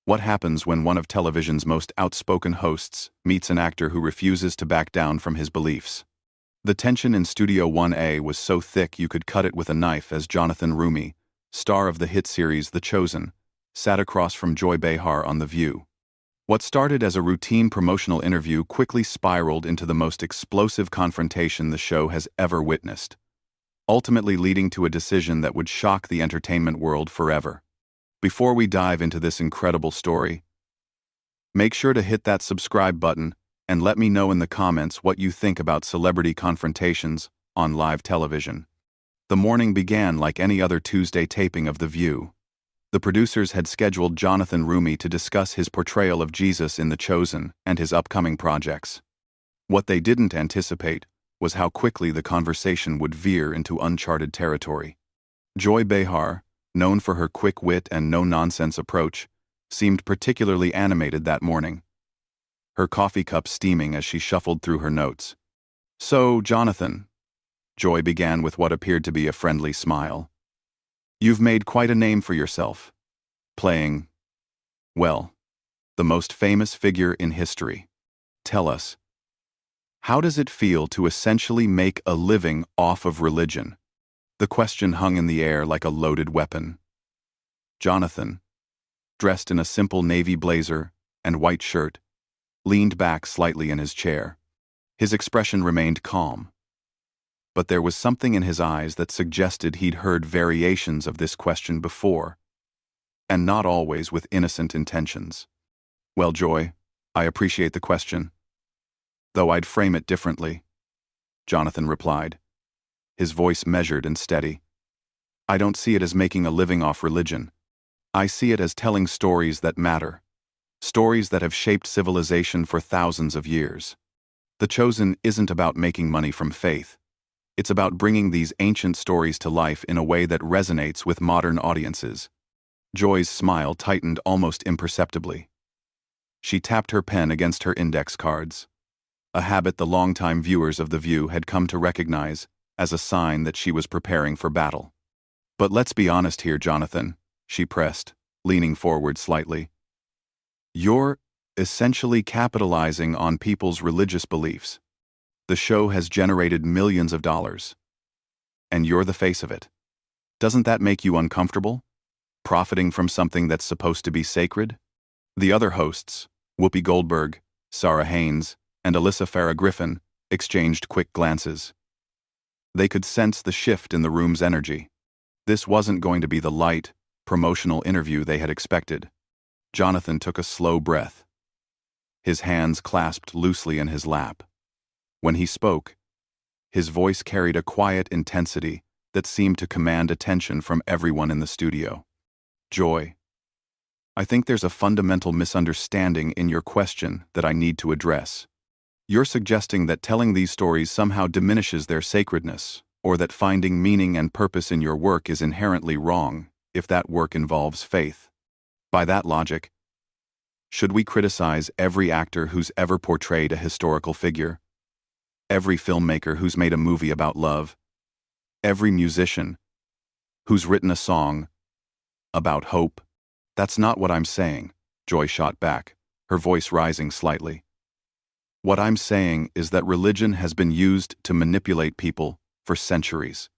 What happens when one of television's most outspoken hosts meets an actor who refuses to back down from his beliefs? The tension in Studio 1A was so thick you could cut it with a knife as Jonathan Roumie, star of the hit series The Chosen, sat across from Joy Behar on The View. What started as a routine promotional interview quickly spiraled into the most explosive confrontation the show has ever witnessed, ultimately leading to a decision that would shock the entertainment world forever. Before we dive into this incredible story, make sure to hit that subscribe button and let me know in the comments what you think about celebrity confrontations on live television. The morning began like any other Tuesday taping of The View. The producers had scheduled Jonathan Roumie to discuss his portrayal of Jesus in The Chosen and his upcoming projects. What they didn't anticipate was how quickly the conversation would veer into uncharted territory. Joy Behar, known for her quick wit and no-nonsense approach, seemed particularly animated that morning, her coffee cup steaming as she shuffled through her notes. "So, Jonathan," Joy began with what appeared to be a friendly smile, "you've made quite a name for yourself, playing, well, the most famous figure in history. Tell us, how does it feel to essentially make a living off of religion?" The question hung in the air like a loaded weapon. Jonathan, dressed in a simple navy blazer and white shirt, leaned back slightly in his chair. His expression remained calm, but there was something in his eyes that suggested he'd heard variations of this question before, and not always with innocent intentions. "Well, Joy, I appreciate the question, though I'd frame it differently," Jonathan replied, his voice measured and steady. "I don't see it as making a living off religion. I see it as telling stories that matter, stories that have shaped civilization for thousands of years. The Chosen isn't about making money from faith. It's about bringing these ancient stories to life in a way that resonates with modern audiences." Joy's smile tightened almost imperceptibly. She tapped her pen against her index cards, a habit the longtime viewers of The View had come to recognize as a sign that she was preparing for battle. "But let's be honest here, Jonathan," she pressed, leaning forward slightly. "You're essentially capitalizing on people's religious beliefs. The show has generated millions of dollars, and you're the face of it. Doesn't that make you uncomfortable, profiting from something that's supposed to be sacred?" The other hosts, Whoopi Goldberg, Sarah Haynes, and Alyssa Farah Griffin, exchanged quick glances. They could sense the shift in the room's energy. This wasn't going to be the light, promotional interview they had expected. Jonathan took a slow breath, his hands clasped loosely in his lap. When he spoke, his voice carried a quiet intensity that seemed to command attention from everyone in the studio. "Joy, I think there's a fundamental misunderstanding in your question that I need to address. You're suggesting that telling these stories somehow diminishes their sacredness, or that finding meaning and purpose in your work is inherently wrong if that work involves faith. By that logic, should we criticize every actor who's ever portrayed a historical figure? Every filmmaker who's made a movie about love? Every musician who's written a song about hope?" "That's not what I'm saying," Joy shot back, her voice rising slightly. "What I'm saying is that religion has been used to manipulate people for centuries.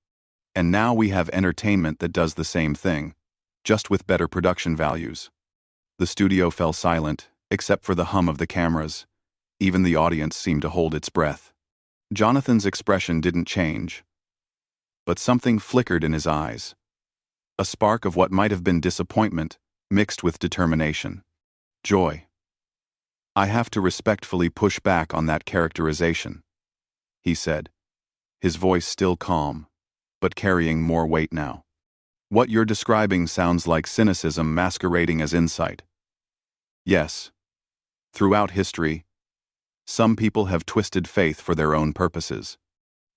And now we have entertainment that does the same thing, just with better production values." The studio fell silent, except for the hum of the cameras. Even the audience seemed to hold its breath. Jonathan's expression didn't change, but something flickered in his eyes, a spark of what might have been disappointment mixed with determination. "Joy, I have to respectfully push back on that characterization," he said, his voice still calm, but carrying more weight now. "What you're describing sounds like cynicism masquerading as insight. Yes, throughout history, some people have twisted faith for their own purposes.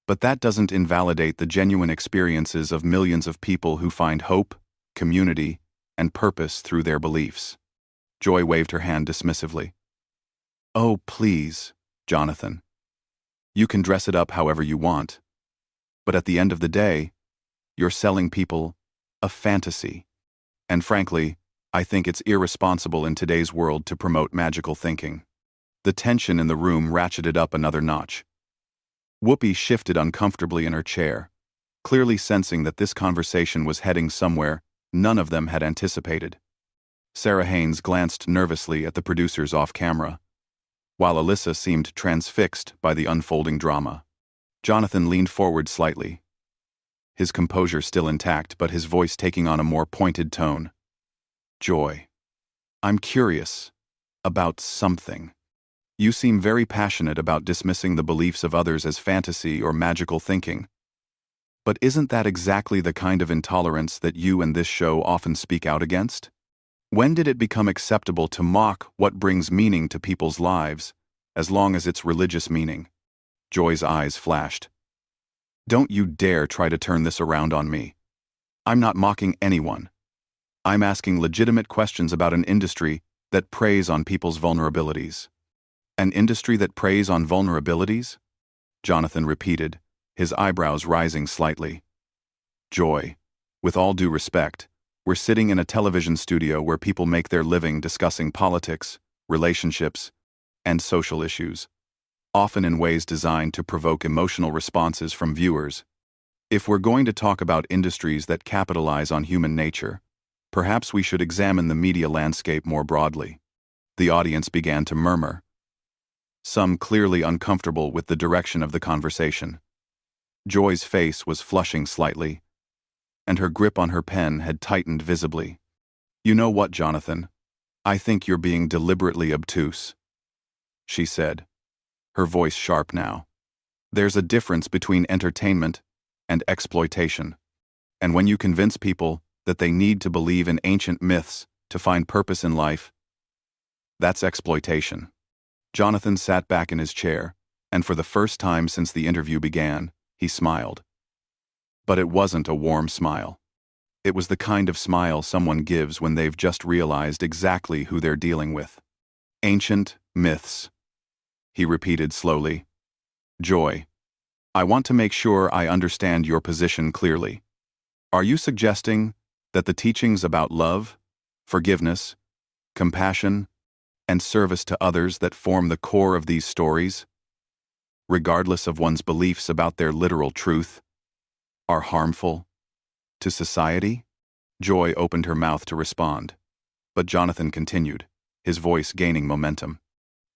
But that doesn't invalidate the genuine experiences of millions of people who find hope, community, and purpose through their beliefs." Joy waved her hand dismissively. "Oh, please, Jonathan. You can dress it up however you want. But at the end of the day, you're selling people a fantasy. And frankly, I think it's irresponsible in today's world to promote magical thinking. The tension in the room ratcheted up another notch. Whoopi shifted uncomfortably in her chair, clearly sensing that this conversation was heading somewhere none of them had anticipated. Sarah Haynes glanced nervously at the producers off camera, while Alyssa seemed transfixed by the unfolding drama. Jonathan leaned forward slightly, his composure still intact but his voice taking on a more pointed tone. Joy, I'm curious about something. You seem very passionate about dismissing the beliefs of others as fantasy or magical thinking. But isn't that exactly the kind of intolerance that you and this show often speak out against? When did it become acceptable to mock what brings meaning to people's lives, as long as it's religious meaning? Joy's eyes flashed. Don't you dare try to turn this around on me. I'm not mocking anyone. I'm asking legitimate questions about an industry that preys on people's vulnerabilities. An industry that preys on vulnerabilities? Jonathan repeated, his eyebrows rising slightly. Joy, with all due respect, we're sitting in a television studio where people make their living discussing politics, relationships, and social issues, often in ways designed to provoke emotional responses from viewers. If we're going to talk about industries that capitalize on human nature, perhaps we should examine the media landscape more broadly. The audience began to murmur, some clearly uncomfortable with the direction of the conversation. Joy's face was flushing slightly, and her grip on her pen had tightened visibly. You know what, Jonathan? I think you're being deliberately obtuse, she said, her voice sharp now. There's a difference between entertainment and exploitation. And when you convince people that they need to believe in ancient myths to find purpose in life, that's exploitation. Jonathan sat back in his chair, and for the first time since the interview began, he smiled. But it wasn't a warm smile. It was the kind of smile someone gives when they've just realized exactly who they're dealing with. Ancient myths, he repeated slowly. Joy, I want to make sure I understand your position clearly. Are you suggesting that the teachings about love, forgiveness, compassion, and service to others that form the core of these stories, regardless of one's beliefs about their literal truth, are harmful to society? Joy opened her mouth to respond, but Jonathan continued, his voice gaining momentum.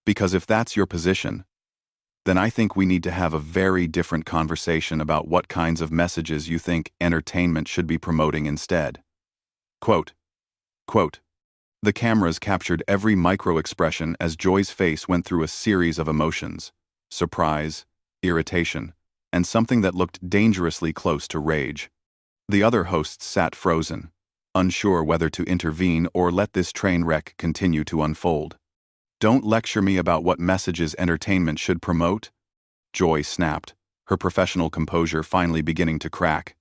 Because if that's your position, then I think we need to have a very different conversation about what kinds of messages you think entertainment should be promoting instead. Quote, the cameras captured every micro-expression as Joy's face went through a series of emotions, surprise, irritation, and something that looked dangerously close to rage. The other hosts sat frozen, unsure whether to intervene or let this train wreck continue to unfold. Don't lecture me about what messages entertainment should promote, Joy snapped, her professional composure finally beginning to crack.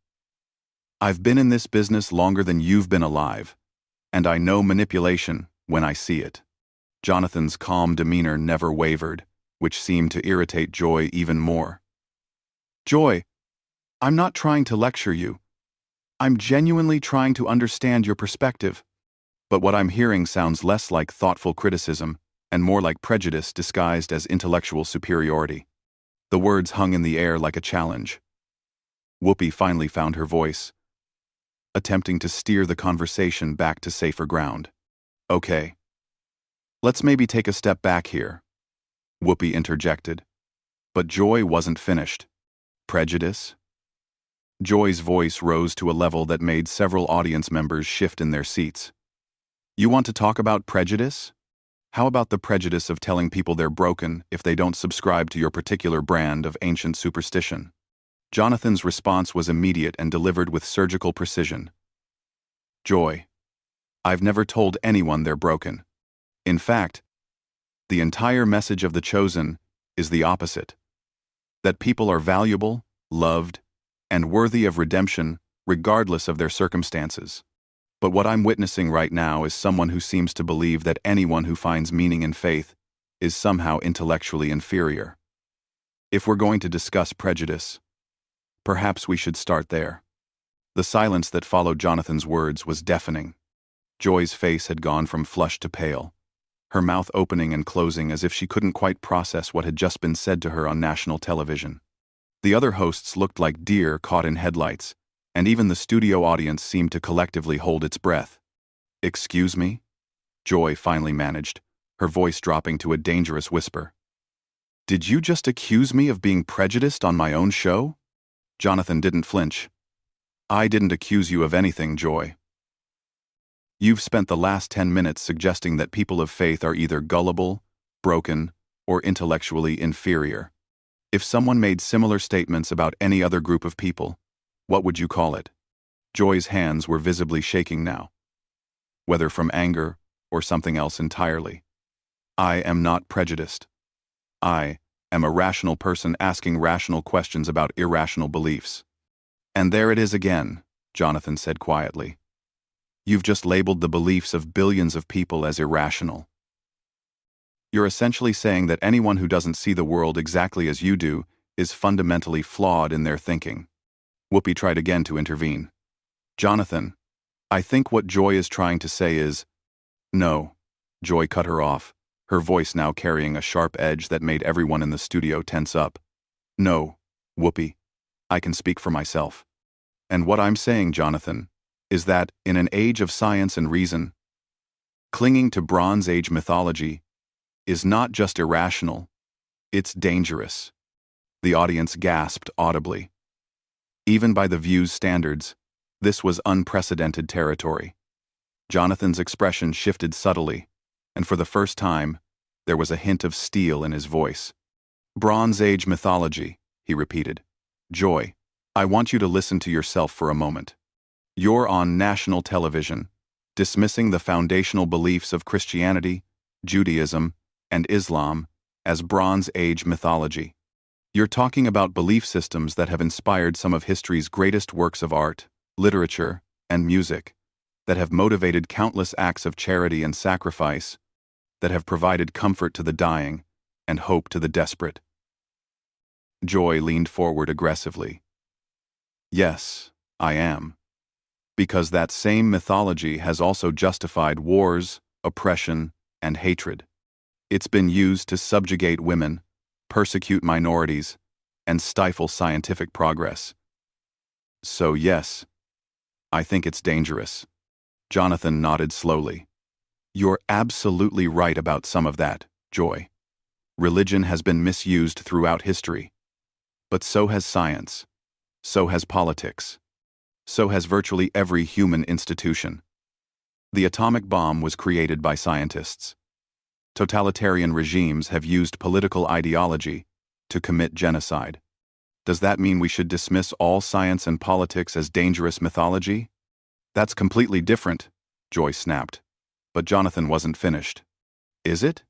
I've been in this business longer than you've been alive, and I know manipulation when I see it. Jonathan's calm demeanor never wavered, which seemed to irritate Joy even more. Joy, I'm not trying to lecture you. I'm genuinely trying to understand your perspective. But what I'm hearing sounds less like thoughtful criticism and more like prejudice disguised as intellectual superiority. The words hung in the air like a challenge. Whoopi finally found her voice, attempting to steer the conversation back to safer ground. Okay. Let's maybe take a step back here, Whoopi interjected. But Joy wasn't finished. Prejudice? Joy's voice rose to a level that made several audience members shift in their seats. You want to talk about prejudice? How about the prejudice of telling people they're broken if they don't subscribe to your particular brand of ancient superstition? Jonathan's response was immediate and delivered with surgical precision. Joy, I've never told anyone they're broken. In fact, the entire message of The Chosen is the opposite. That people are valuable, loved, and worthy of redemption regardless of their circumstances. But what I'm witnessing right now is someone who seems to believe that anyone who finds meaning in faith is somehow intellectually inferior. If we're going to discuss prejudice, perhaps we should start there. The silence that followed Jonathan's words was deafening. Joy's face had gone from flushed to pale, her mouth opening and closing as if she couldn't quite process what had just been said to her on national television. The other hosts looked like deer caught in headlights, and even the studio audience seemed to collectively hold its breath. "Excuse me?" Joy finally managed, her voice dropping to a dangerous whisper. "Did you just accuse me of being prejudiced on my own show?" Jonathan didn't flinch. "I didn't accuse you of anything, Joy. You've spent the last 10 minutes suggesting that people of faith are either gullible, broken, or intellectually inferior. If someone made similar statements about any other group of people, what would you call it?" Joy's hands were visibly shaking now, whether from anger or something else entirely. "I am not prejudiced. I am a rational person asking rational questions about irrational beliefs." "And there it is again," Jonathan said quietly. "You've just labeled the beliefs of billions of people as irrational. You're essentially saying that anyone who doesn't see the world exactly as you do is fundamentally flawed in their thinking." Whoopi tried again to intervene. "Jonathan, I think what Joy is trying to say is—" "No," Joy cut her off, her voice now carrying a sharp edge that made everyone in the studio tense up. "No, Whoopi, I can speak for myself. And what I'm saying, Jonathan, is that, in an age of science and reason, clinging to Bronze Age mythology is not just irrational, it's dangerous." The audience gasped audibly. Even by the View's standards, this was unprecedented territory. Jonathan's expression shifted subtly, and for the first time, there was a hint of steel in his voice. "Bronze Age mythology," he repeated. "Joy, I want you to listen to yourself for a moment. You're on national television, dismissing the foundational beliefs of Christianity, Judaism, and Islam as Bronze Age mythology. You're talking about belief systems that have inspired some of history's greatest works of art, literature, and music, that have motivated countless acts of charity and sacrifice, that have provided comfort to the dying and hope to the desperate." Joy leaned forward aggressively. "Yes, I am. Because that same mythology has also justified wars, oppression, and hatred. It's been used to subjugate women, persecute minorities, and stifle scientific progress. So yes, I think it's dangerous." Jonathan nodded slowly. "You're absolutely right about some of that, Joy. Religion has been misused throughout history. But so has science. So has politics. So has virtually every human institution. The atomic bomb was created by scientists. Totalitarian regimes have used political ideology to commit genocide. Does that mean we should dismiss all science and politics as dangerous mythology?" "That's completely different," Joy snapped. But Jonathan wasn't finished. "Is it?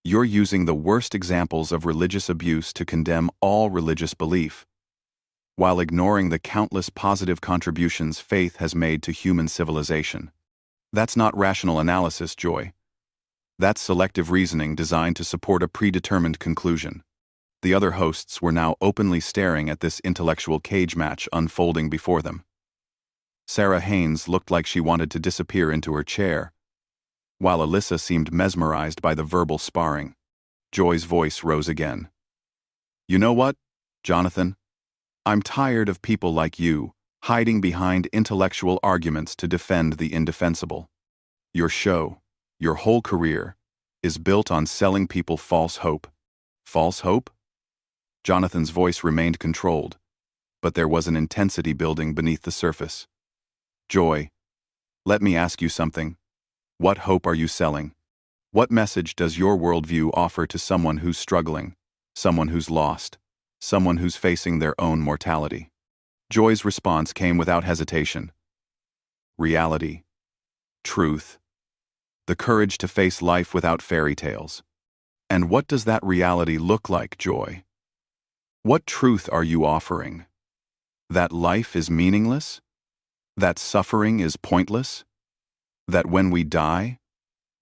You're using the worst examples of religious abuse to condemn all religious belief, while ignoring the countless positive contributions faith has made to human civilization. That's not rational analysis, Joy. That's selective reasoning designed to support a predetermined conclusion." The other hosts were now openly staring at this intellectual cage match unfolding before them. Sarah Haynes looked like she wanted to disappear into her chair, while Alyssa seemed mesmerized by the verbal sparring. Joy's voice rose again. "You know what, Jonathan? I'm tired of people like you hiding behind intellectual arguments to defend the indefensible. Your show, your whole career, is built on selling people false hope." "False hope?" Jonathan's voice remained controlled, but there was an intensity building beneath the surface. "Joy, let me ask you something. What hope are you selling? What message does your worldview offer to someone who's struggling, someone who's lost, someone who's facing their own mortality?" Joy's response came without hesitation. "Reality. Truth. The courage to face life without fairy tales. And what does that reality look like, Joy? What truth are you offering? That life is meaningless? That suffering is pointless? That when we die,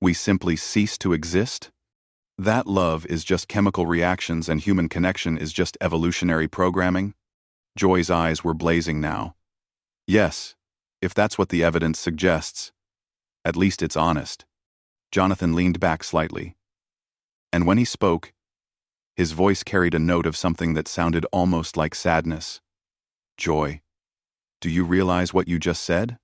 we simply cease to exist? That love is just chemical reactions and human connection is just evolutionary programming?" Joy's eyes were blazing now. "Yes, if that's what the evidence suggests. At least it's honest. Jonathan leaned back slightly. And when he spoke, his voice carried a note of something that sounded almost like sadness. Joy, do you realize what you just said?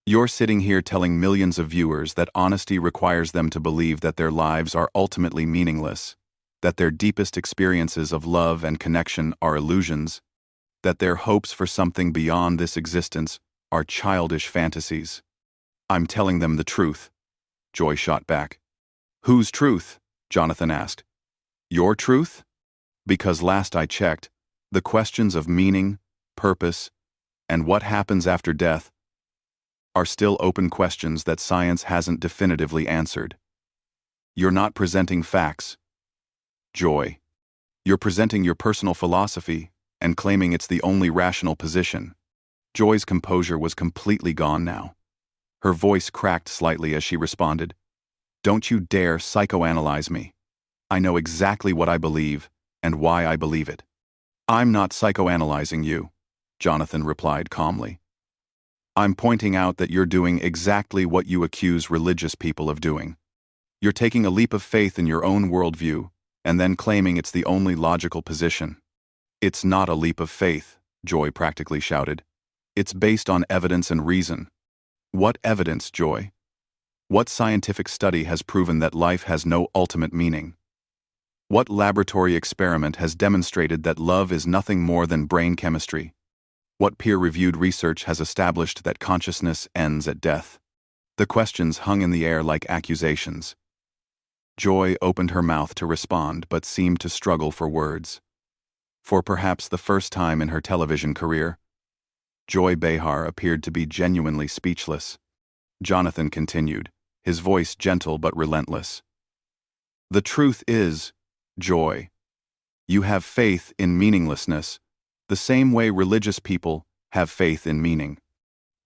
You're sitting here telling millions of viewers that honesty requires them to believe that their lives are ultimately meaningless, that their deepest experiences of love and connection are illusions, that their hopes for something beyond this existence are childish fantasies. I'm telling them the truth, Joy shot back. Whose truth? Jonathan asked. Your truth? Because last I checked, the questions of meaning, purpose, and what happens after death are still open questions that science hasn't definitively answered. You're not presenting facts, Joy. You're presenting your personal philosophy and claiming it's the only rational position. Joy's composure was completely gone now. Her voice cracked slightly as she responded, Don't you dare psychoanalyze me. I know exactly what I believe and why I believe it. I'm not psychoanalyzing you, Jonathan replied calmly. I'm pointing out that you're doing exactly what you accuse religious people of doing. You're taking a leap of faith in your own worldview and then claiming it's the only logical position. It's not a leap of faith, Joy practically shouted. It's based on evidence and reason. What evidence, Joy? What scientific study has proven that life has no ultimate meaning? What laboratory experiment has demonstrated that love is nothing more than brain chemistry? What peer-reviewed research has established that consciousness ends at death? The questions hung in the air like accusations. Joy opened her mouth to respond but seemed to struggle for words. For perhaps the first time in her television career, Joy Behar appeared to be genuinely speechless. Jonathan continued, his voice gentle but relentless. The truth is, Joy, you have faith in meaninglessness, the same way religious people have faith in meaning.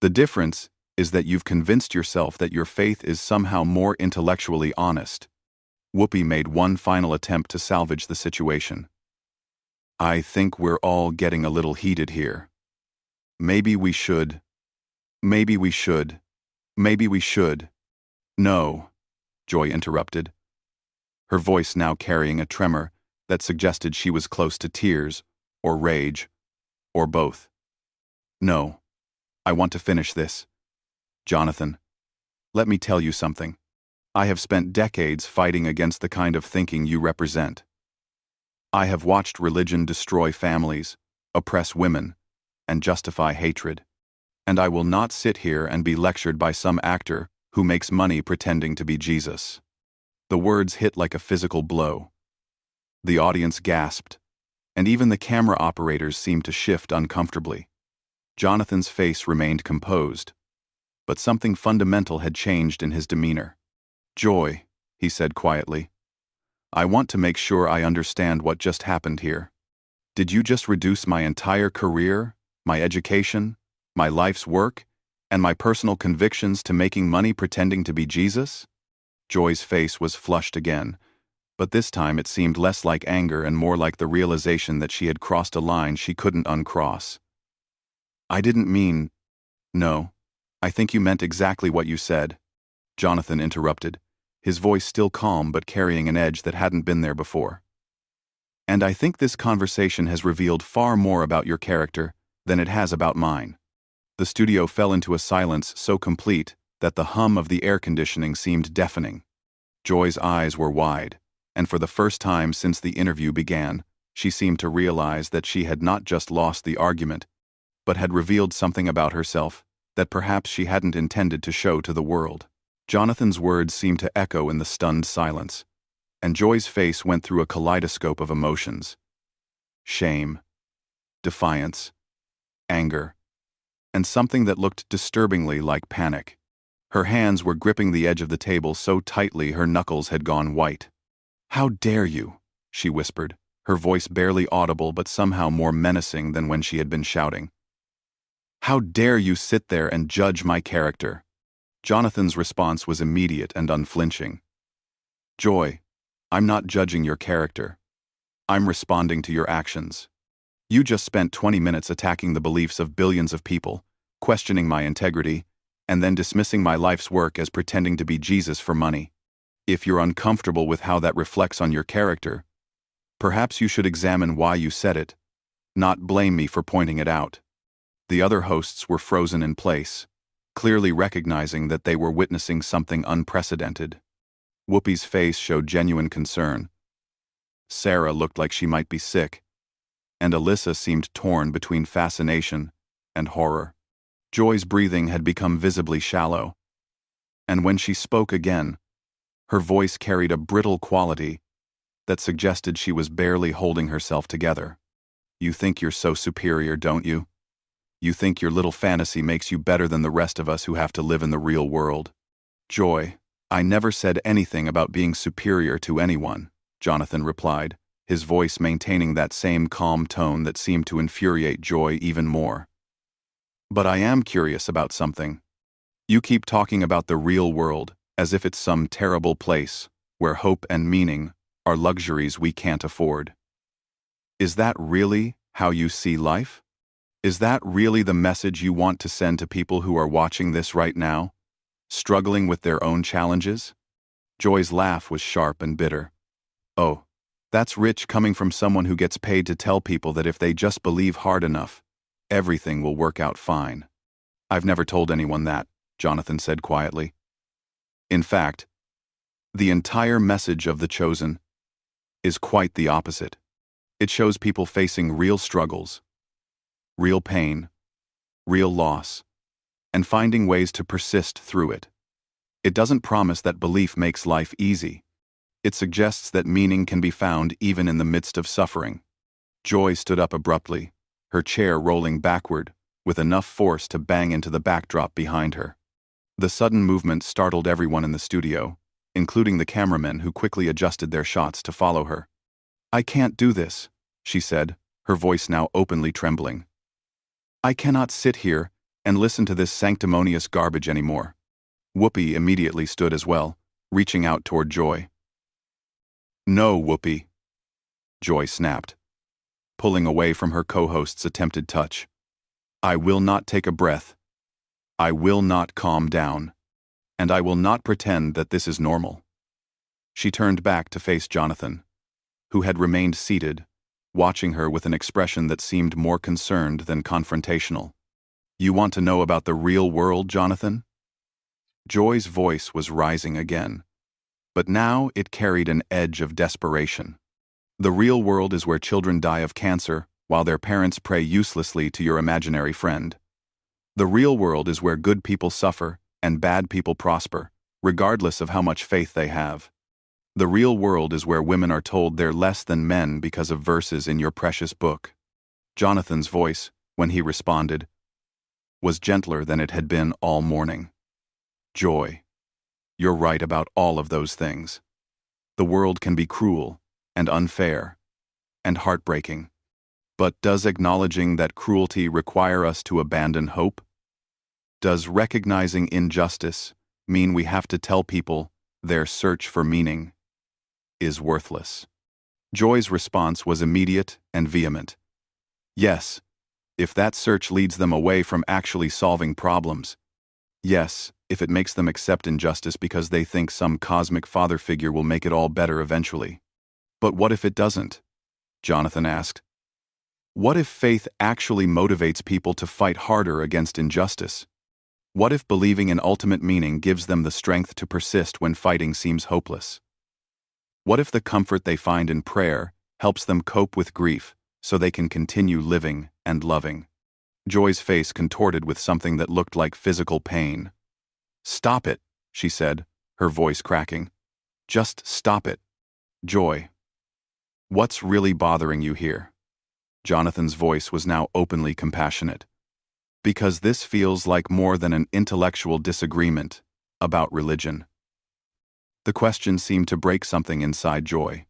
The difference is that you've convinced yourself that your faith is somehow more intellectually honest. Whoopi made one final attempt to salvage the situation. I think we're all getting a little heated here. Maybe we should. Maybe we should. Maybe we should. No, Joy interrupted, her voice now carrying a tremor that suggested she was close to tears, or rage, or both. No, I want to finish this. Jonathan, let me tell you something. I have spent decades fighting against the kind of thinking you represent. I have watched religion destroy families, oppress women, and justify hatred. And I will not sit here and be lectured by some actor who makes money pretending to be Jesus. The words hit like a physical blow. The audience gasped, and even the camera operators seemed to shift uncomfortably. Jonathan's face remained composed, but something fundamental had changed in his demeanor. Joy, he said quietly, I want to make sure I understand what just happened here. Did you just reduce my entire career, my education, my life's work, and my personal convictions to making money pretending to be Jesus? Joy's face was flushed again, but this time it seemed less like anger and more like the realization that she had crossed a line she couldn't uncross. I didn't mean... No, I think you meant exactly what you said, Jonathan interrupted, his voice still calm but carrying an edge that hadn't been there before. And I think this conversation has revealed far more about your character than it has about mine. The studio fell into a silence so complete that the hum of the air conditioning seemed deafening. Joy's eyes were wide, and for the first time since the interview began, she seemed to realize that she had not just lost the argument, but had revealed something about herself that perhaps she hadn't intended to show to the world. Jonathan's words seemed to echo in the stunned silence, and Joy's face went through a kaleidoscope of emotions. Shame, defiance, anger, and something that looked disturbingly like panic. Her hands were gripping the edge of the table so tightly her knuckles had gone white. How dare you, she whispered, her voice barely audible but somehow more menacing than when she had been shouting. How dare you sit there and judge my character? Jonathan's response was immediate and unflinching. Joy, I'm not judging your character. I'm responding to your actions. You just spent 20 minutes attacking the beliefs of billions of people, questioning my integrity, and then dismissing my life's work as pretending to be Jesus for money. If you're uncomfortable with how that reflects on your character, perhaps you should examine why you said it, not blame me for pointing it out. The other hosts were frozen in place, clearly recognizing that they were witnessing something unprecedented. Whoopi's face showed genuine concern. Sarah looked like she might be sick, and Alyssa seemed torn between fascination and horror. Joy's breathing had become visibly shallow, and when she spoke again, her voice carried a brittle quality that suggested she was barely holding herself together. You think you're so superior, don't you? You think your little fantasy makes you better than the rest of us who have to live in the real world. Joy, I never said anything about being superior to anyone, Jonathan replied, his voice maintaining that same calm tone that seemed to infuriate Joy even more. But I am curious about something. You keep talking about the real world as if it's some terrible place where hope and meaning are luxuries we can't afford. Is that really how you see life? Is that really the message you want to send to people who are watching this right now, struggling with their own challenges? Joy's laugh was sharp and bitter. Oh, that's rich coming from someone who gets paid to tell people that if they just believe hard enough, everything will work out fine. I've never told anyone that, Jonathan said quietly. In fact, the entire message of The Chosen is quite the opposite. It shows people facing real struggles, real pain, real loss, and finding ways to persist through it. It doesn't promise that belief makes life easy. It suggests that meaning can be found even in the midst of suffering. Joy stood up abruptly, her chair rolling backward, with enough force to bang into the backdrop behind her. The sudden movement startled everyone in the studio, including the cameramen who quickly adjusted their shots to follow her. I can't do this, she said, her voice now openly trembling. I cannot sit here and listen to this sanctimonious garbage anymore. Whoopi immediately stood as well, reaching out toward Joy. No, Whoopi, Joy snapped, pulling away from her co-host's attempted touch. I will not take a breath. I will not calm down. And I will not pretend that this is normal. She turned back to face Jonathan, who had remained seated, watching her with an expression that seemed more concerned than confrontational. You want to know about the real world, Jonathan? Joy's voice was rising again, but now it carried an edge of desperation. The real world is where children die of cancer while their parents pray uselessly to your imaginary friend. The real world is where good people suffer and bad people prosper, regardless of how much faith they have. The real world is where women are told they're less than men because of verses in your precious book. Jonathan's voice, when he responded, was gentler than it had been all morning. Joy, you're right about all of those things. The world can be cruel and unfair and heartbreaking. But does acknowledging that cruelty require us to abandon hope? Does recognizing injustice mean we have to tell people their search for meaning is worthless? Joy's response was immediate and vehement. Yes, if that search leads them away from actually solving problems. Yes, if it makes them accept injustice because they think some cosmic father figure will make it all better eventually. But what if it doesn't? Jonathan asked. What if faith actually motivates people to fight harder against injustice? What if believing in ultimate meaning gives them the strength to persist when fighting seems hopeless? What if the comfort they find in prayer helps them cope with grief so they can continue living and loving? Joy's face contorted with something that looked like physical pain. Stop it, she said, her voice cracking. Just stop it. Joy, what's really bothering you here? Jonathan's voice was now openly compassionate. Because this feels like more than an intellectual disagreement about religion. The question seemed to break something inside Joy.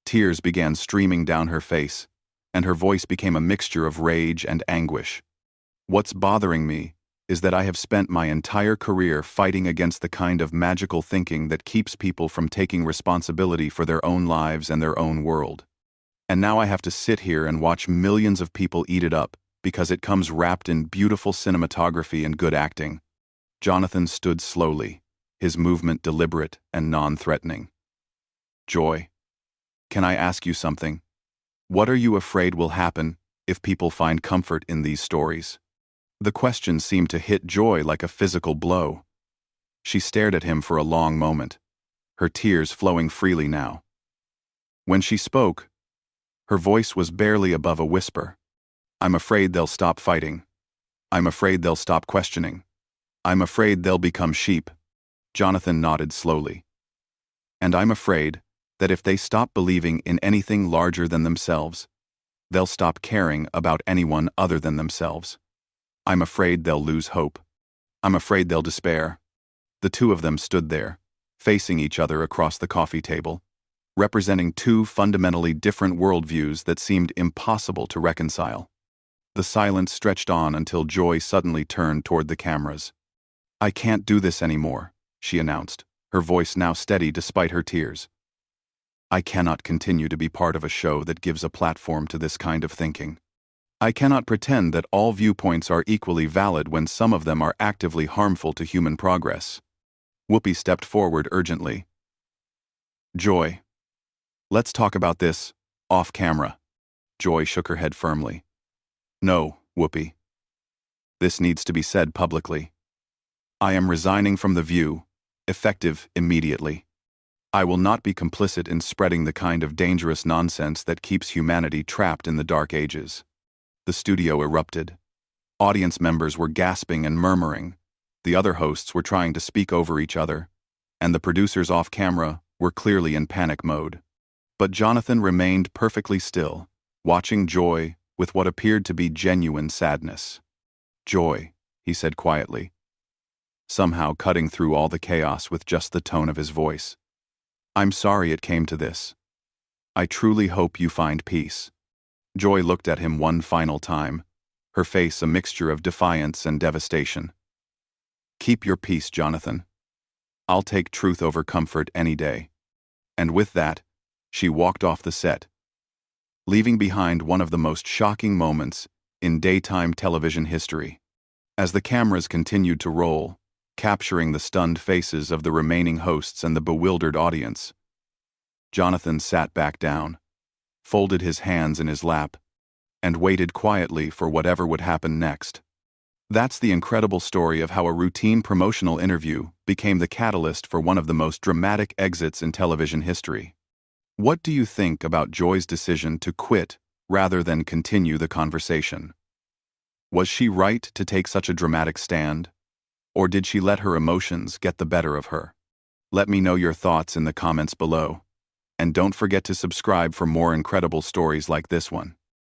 Tears began streaming down her face, and her voice became a mixture of rage and anguish. What's bothering me is that I have spent my entire career fighting against the kind of magical thinking that keeps people from taking responsibility for their own lives and their own world. And now I have to sit here and watch millions of people eat it up because it comes wrapped in beautiful cinematography and good acting. Jonathan stood slowly, his movement deliberate and non-threatening. "Joy, can I ask you something? What are you afraid will happen if people find comfort in these stories?" The question seemed to hit Joy like a physical blow. She stared at him for a long moment, her tears flowing freely now. When she spoke, her voice was barely above a whisper. "I'm afraid they'll stop fighting. I'm afraid they'll stop questioning. I'm afraid they'll become sheep." Jonathan nodded slowly. "And I'm afraid that if they stop believing in anything larger than themselves, they'll stop caring about anyone other than themselves. I'm afraid they'll lose hope. I'm afraid they'll despair." The two of them stood there, facing each other across the coffee table, representing two fundamentally different worldviews that seemed impossible to reconcile. The silence stretched on until Joy suddenly turned toward the cameras. "I can't do this anymore," she announced, her voice now steady despite her tears. "I cannot continue to be part of a show that gives a platform to this kind of thinking. I cannot pretend that all viewpoints are equally valid when some of them are actively harmful to human progress." Whoopi stepped forward urgently. "Joy, let's talk about this off camera." Joy shook her head firmly. "No, Whoopi. This needs to be said publicly. I am resigning from The View, effective immediately. I will not be complicit in spreading the kind of dangerous nonsense that keeps humanity trapped in the dark ages." The studio erupted. Audience members were gasping and murmuring. The other hosts were trying to speak over each other, and the producers off camera were clearly in panic mode. But Jonathan remained perfectly still, watching Joy with what appeared to be genuine sadness. "Joy," he said quietly, somehow cutting through all the chaos with just the tone of his voice. "I'm sorry it came to this. I truly hope you find peace." Joy looked at him one final time, her face a mixture of defiance and devastation. "Keep your peace, Jonathan. I'll take truth over comfort any day." And with that, she walked off the set, leaving behind one of the most shocking moments in daytime television history. As the cameras continued to roll, capturing the stunned faces of the remaining hosts and the bewildered audience, Jonathan sat back down, folded his hands in his lap, and waited quietly for whatever would happen next. That's the incredible story of how a routine promotional interview became the catalyst for one of the most dramatic exits in television history. What do you think about Joy's decision to quit rather than continue the conversation? Was she right to take such a dramatic stand? Or did she let her emotions get the better of her? Let me know your thoughts in the comments below. And don't forget to subscribe for more incredible stories like this one.